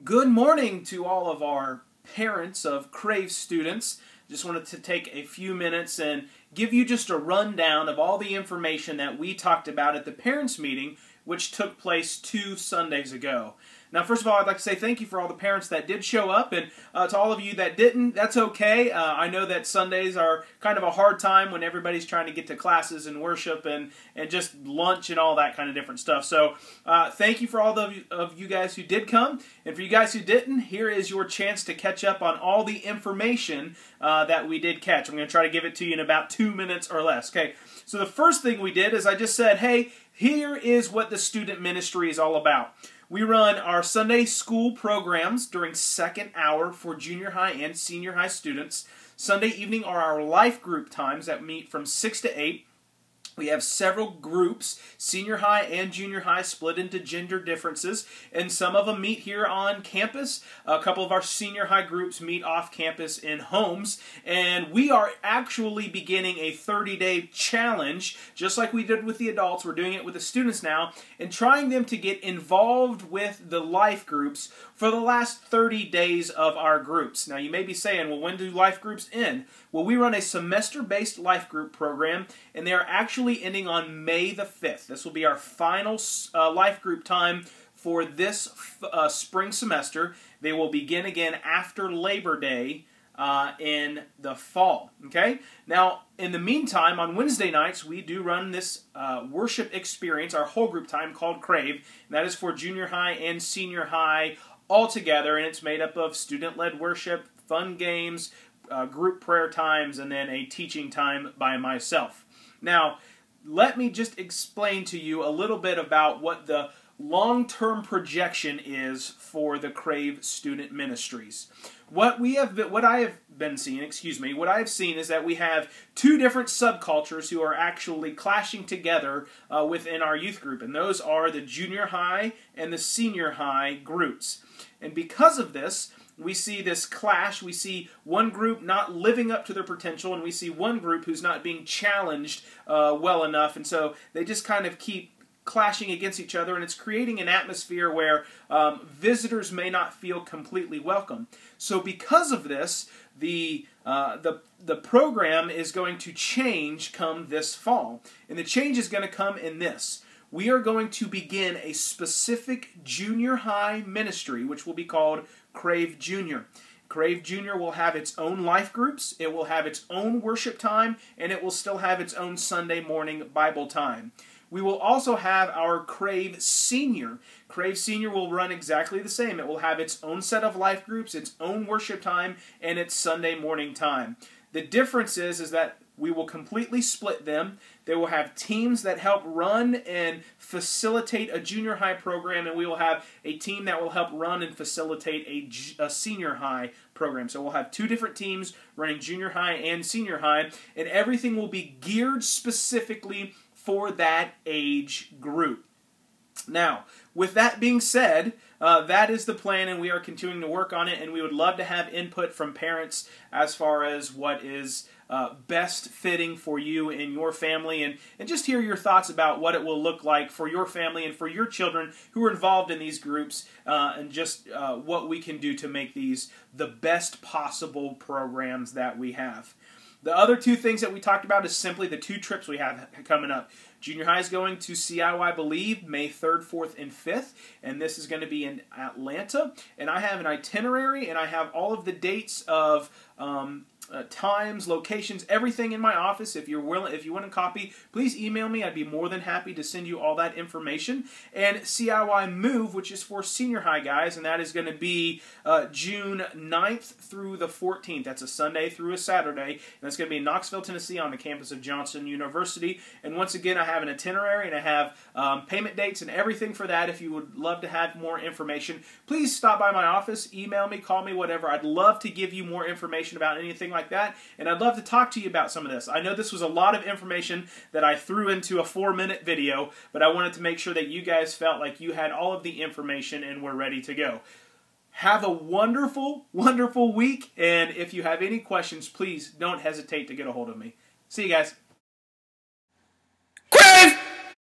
Good morning to all of our parents of Crave students. Just wanted to take a few minutes and give you just a rundown of all the information that we talked about at the parents meeting, which took place 2 Sundays ago. Now, first of all, I'd like to say thank you for all the parents that did show up, and to all of you that didn't, that's okay. I know that Sundays are kind of a hard time when everybody's trying to get to classes and worship and just lunch and all that kind of different stuff. So thank you for all of you guys who did come, and for you guys who didn't, here is your chance to catch up on all the information that we did catch. I'm going to try to give it to you in about 2 minutes or less. Okay, so the first thing we did is I just said, hey, here is what the student ministry is all about. We run our Sunday school programs during second hour for junior high and senior high students. Sunday evening are our life group times that meet from 6 to 8. We have several groups, senior high and junior high, split into gender differences, and some of them meet here on campus. A couple of our senior high groups meet off campus in homes, and we are actually beginning a 30-day challenge, just like we did with the adults. We're doing it with the students now, and trying them to get involved with the life groups for the last 30 days of our groups. Now, you may be saying, well, when do life groups end? Well, we run a semester-based life group program, and they are actually ending on May the 5th. This will be our final life group time for this spring semester. They will begin again after Labor Day in the fall. Okay? Now, in the meantime, on Wednesday nights, we do run this worship experience, our whole group time called Crave, and that is for junior high and senior high all together, and it's made up of student-led worship, fun games, group prayer times, and then a teaching time by myself. Now, let me just explain to you a little bit about what the long-term projection is for the Crave Student Ministries. What I have seen is that we have two different subcultures who are actually clashing together within our youth group, and those are the junior high and the senior high groups. And because of this, we see this clash. We see one group not living up to their potential, and we see one group who's not being challenged well enough, and so they just kind of keep clashing against each other, and it's creating an atmosphere where visitors may not feel completely welcome. So because of this, the program is going to change come this fall, and the change is going to come in this. We are going to begin a specific junior high ministry, which will be called Crave Junior. Crave Junior will have its own life groups, it will have its own worship time, and it will still have its own Sunday morning Bible time. We will also have our Crave Senior. Crave Senior will run exactly the same. It will have its own set of life groups, its own worship time, and its Sunday morning time. The difference is that we will completely split them. They will have teams that help run and facilitate a junior high program, and we will have a team that will help run and facilitate a senior high program. So we'll have two different teams running junior high and senior high, and everything will be geared specifically for that age group. Now, with that being said, that is the plan, and we are continuing to work on it, and we would love to have input from parents as far as what is best fitting for you and your family, and just hear your thoughts about what it will look like for your family and for your children who are involved in these groups, and just what we can do to make these the best possible programs that we have. The other two things that we talked about is simply the 2 trips we have coming up. Junior high is going to CIO, I believe, May 3rd, 4th, and 5th, and this is going to be in Atlanta. And I have an itinerary, and I have all of the dates of times, locations, everything in my office. If you want a copy, please email me. I'd be more than happy to send you all that information. And CIY Move, which is for senior high guys, and that is going to be June 9th through the 14th. That's a Sunday through a Saturday, and that's going to be in Knoxville, Tennessee, on the campus of Johnson University. And once again, I have an itinerary, and I have payment dates and everything for that. If you would love to have more information, please stop by my office, email me, call me, whatever. I'd love to give you more information about anything like that, and I'd love to talk to you about some of this. I know this was a lot of information that I threw into a 4-minute video, but I wanted to make sure that you guys felt like you had all of the information and were ready to go. Have a wonderful, wonderful week, and if you have any questions, please don't hesitate to get a hold of me. See you guys.